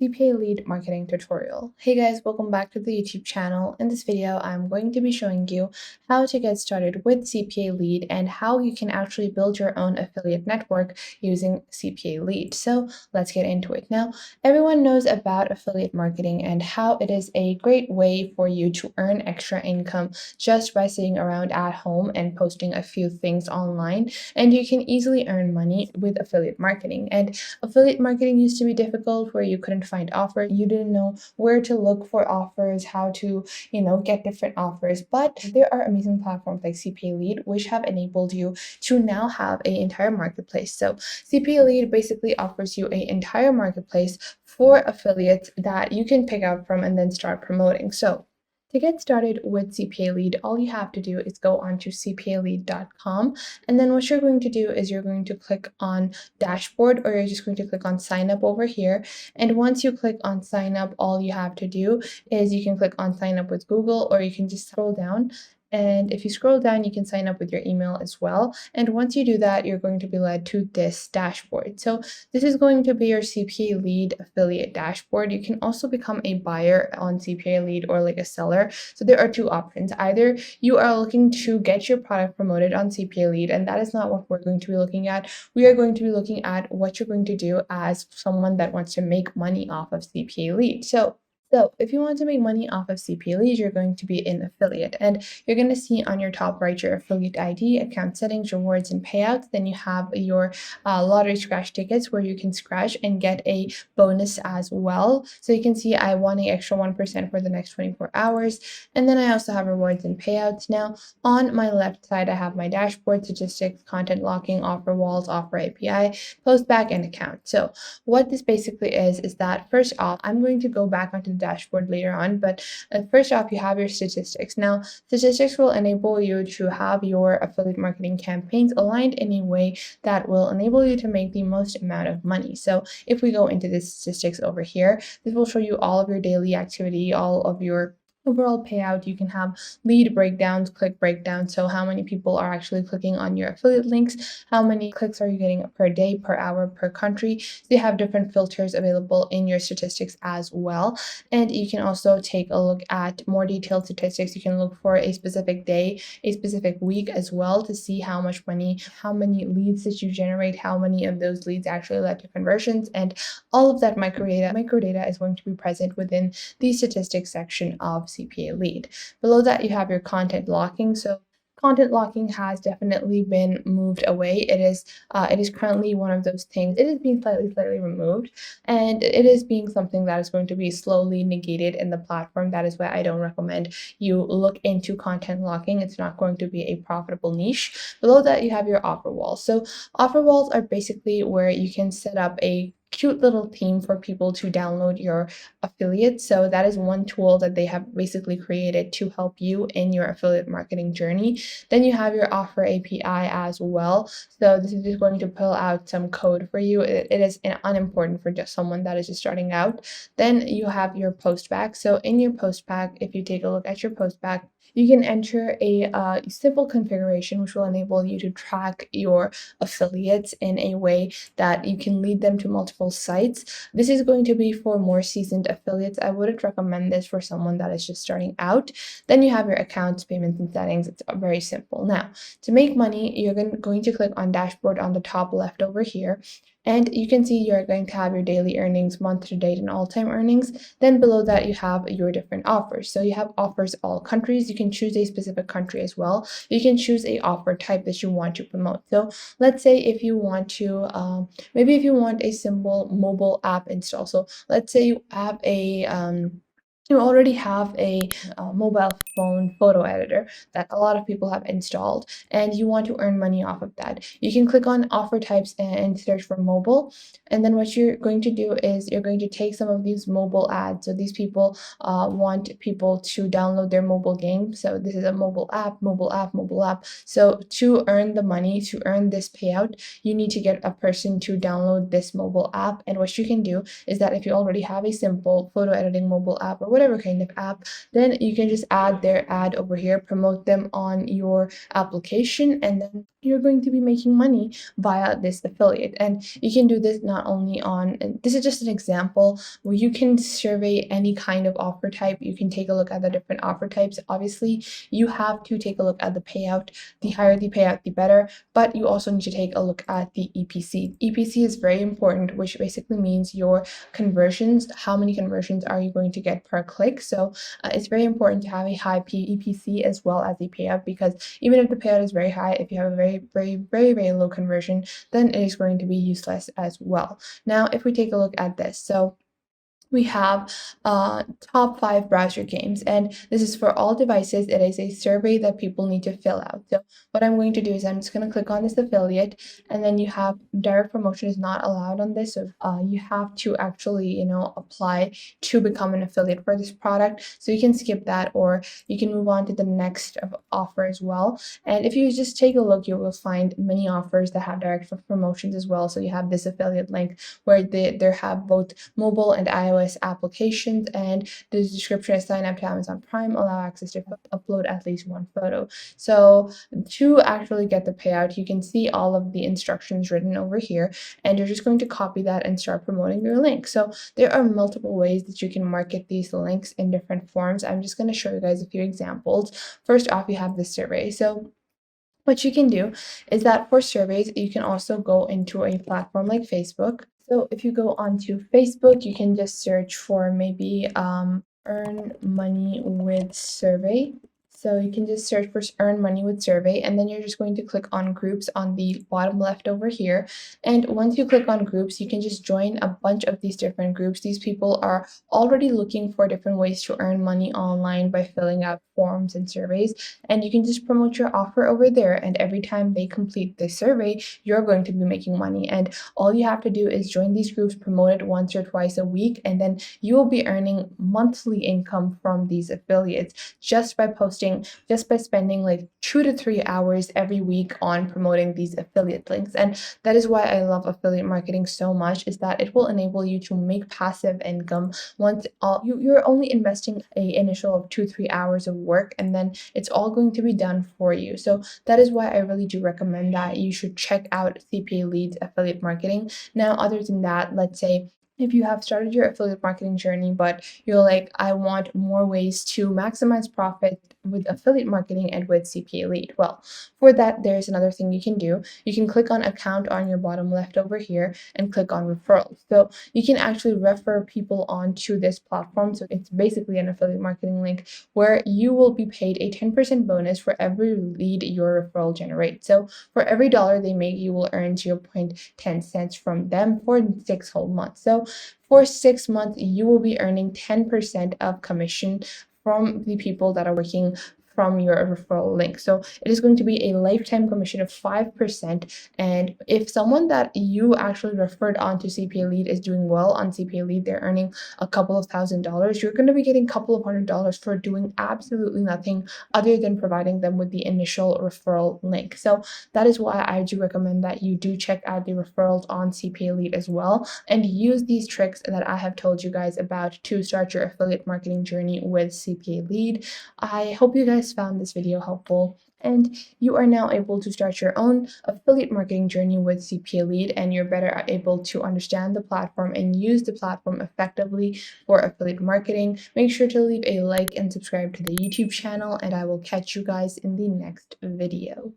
CPA lead marketing tutorial. Hey guys, welcome back to the YouTube channel. In this video, I'm going to be showing you how to get started with CPA lead and how you can actually build your own affiliate network using CPA lead. So let's get into it. Now, everyone knows about affiliate marketing and how it is a great way for you to earn extra income just by sitting around at home and posting a few things online. And you can easily earn money with affiliate marketing. And affiliate marketing used to be difficult where you couldn't find offers, you didn't know where to look for offers, how to, get different offers. But there are amazing platforms like CPA Lead, which have enabled you to now have an entire marketplace. So CPA Lead basically offers you an entire marketplace for affiliates that you can pick out from and then start promoting. So to get started with CPA Lead, all you have to do is go onto CPALead.com. And then what you're going to do is you're going to click on Dashboard, or you're just going to click on Sign Up over here. And once you click on Sign Up, all you have to do is you can click on Sign Up with Google, or you can just scroll down. And if you scroll down, you can sign up with your email as well. And once you do that, you're going to be led to this dashboard. So this is going to be your CPA Lead affiliate dashboard. You can also become a buyer on CPA Lead or like a seller. So there are two options. Either you are looking to get your product promoted on CPA Lead, and that is not what we're going to be looking at. We are going to be looking at what you're going to do as someone that wants to make money off of CPA Lead. So if you want to make money off of CPA Lead, you're going to be an affiliate, and you're going to see on your top right your affiliate ID, account settings, rewards, and payouts. Then you have your lottery scratch tickets where you can scratch and get a bonus as well. So you can see I won an extra 1% for the next 24 hours. And then I also have rewards and payouts. Now on my left side, I have my dashboard, statistics, content locking, offer walls, offer API, post back, and account. So what this basically is that first off, I'm going to go back onto the dashboard later on, but first off, you have your statistics. Now, statistics will enable you to have your affiliate marketing campaigns aligned in a way that will enable you to make the most amount of money. So if we go into the statistics over here, this will show you all of your daily activity, all of your overall payout. You can have lead breakdowns, click breakdowns, so how many people are actually clicking on your affiliate links, how many clicks are you getting per day, per hour, per country. So you have different filters available in your statistics as well. And you can also take a look at more detailed statistics. You can look for a specific day, a specific week as well, to see how much money, how many leads that you generate, how many of those leads actually led to conversions, and all of that microdata is going to be present within the statistics section of CPA Lead. Below that, you have your content locking. So content locking has definitely been moved away. It is currently one of those things. It is being slightly removed, and it is being something that is going to be slowly negated in the platform. That is why I don't recommend you look into content locking. It's not going to be a profitable niche. Below that, you have your offer walls. So offer walls are basically where you can set up a cute little theme for people to download your affiliates. So that is one tool that they have basically created to help you in your affiliate marketing journey. Then you have your offer API as well. So this is just going to pull out some code for you. It is unimportant for just someone that is just starting out. Then you have your post back. So in your post back, if you take a look at your post back, you can enter a simple configuration which will enable you to track your affiliates in a way that you can lead them to multiple sites. This is going to be for more seasoned affiliates. I wouldn't recommend this for someone that is just starting out. Then you have your accounts, payments, and settings. It's very simple. Now, to make money, you're going to click on dashboard on the top left over here. And you can see you're going to have your daily earnings, month to date, and all-time earnings. Then below that, you have your different offers. So you have offers all countries. You can choose a specific country as well. You can choose a offer type that you want to promote. So let's say if you want to, maybe if you want a simple mobile app install. So let's say you have you already have a mobile phone photo editor that a lot of people have installed, and you want to earn money off of that. You can click on offer types and search for mobile. And then what you're going to do is you're going to take some of these mobile ads. So these people want people to download their mobile game. So this is a mobile app, mobile app, mobile app. So to earn the money, to earn this payout, you need to get a person to download this mobile app. And what you can do is that if you already have a simple photo editing mobile app or whatever whatever kind of app, then you can just add their ad over here, promote them on your application, and then you're going to be making money via this affiliate. And you can do this not only on, and this is just an example where you can survey any kind of offer type. You can take a look at the different offer types. Obviously, you have to take a look at the payout. The higher the payout, the better, but you also need to take a look at the EPC. EPC is very important, which basically means your conversions. How many conversions are you going to get per click? So it's very important to have a high EPC as well as the payout, because even if the payout is very high, if you have a very low conversion, then it is going to be useless as well. Now, if we take a look at this, so we have top 5 browser games, and this is for all devices. It is a survey that people need to fill out. So what I'm going to do is I'm just going to click on this affiliate, and then you have direct promotion is not allowed on this. So you have to actually, apply to become an affiliate for this product. So you can skip that, or you can move on to the next offer as well. And if you just take a look, you will find many offers that have direct promotions as well. So you have this affiliate link where they have both mobile and iOS applications, and the description is sign up to Amazon Prime, allow access to upload at least one photo. So to actually get the payout, you can see all of the instructions written over here, and you're just going to copy that and start promoting your link. So there are multiple ways that you can market these links in different forms. I'm just going to show you guys a few examples. First off, you have this survey. So what you can do is that for surveys, you can also go into a platform like Facebook. So if you go onto Facebook, you can just search for maybe earn money with survey. So you can just search for earn money with survey, and then you're just going to click on groups on the bottom left over here. And once you click on groups, you can just join a bunch of these different groups. These people are already looking for different ways to earn money online by filling out forms and surveys, and you can just promote your offer over there, and every time they complete the survey, you're going to be making money. And all you have to do is join these groups, promote it once or twice a week, and then you will be earning monthly income from these affiliates just by spending like 2 to 3 hours every week on promoting these affiliate links. And that is why I love affiliate marketing so much, is that it will enable you to make passive income once you're only investing a initial of 2-3 hours of work, and then it's all going to be done for you. So that is why I really do recommend that you should check out CPALead's affiliate marketing. Now, other than that, let's say if you have started your affiliate marketing journey, but you're like, I want more ways to maximize profit with affiliate marketing and with CPALead. Well, for that, there's another thing you can do. You can click on account on your bottom left over here and click on referrals. So you can actually refer people onto this platform. So it's basically an affiliate marketing link where you will be paid a 10% bonus for every lead your referral generates. So for every dollar they make, you will earn 0.10 cents from them for 6 whole months. So for 6 months, you will be earning 10% of commission from the people that are working from your referral link. So it is going to be a lifetime commission of 5%. And if someone that you actually referred on to CPALead is doing well on CPALead, they're earning a couple of $1,000s, you're going to be getting a couple of $100s for doing absolutely nothing other than providing them with the initial referral link. So that is why I do recommend that you do check out the referrals on CPALead as well, and use these tricks that I have told you guys about to start your affiliate marketing journey with CPALead. I hope you guys found this video helpful, and you are now able to start your own affiliate marketing journey with CPALead, and you're better able to understand the platform and use the platform effectively for affiliate marketing. Make sure to leave a like and subscribe to the YouTube channel, and I will catch you guys in the next video.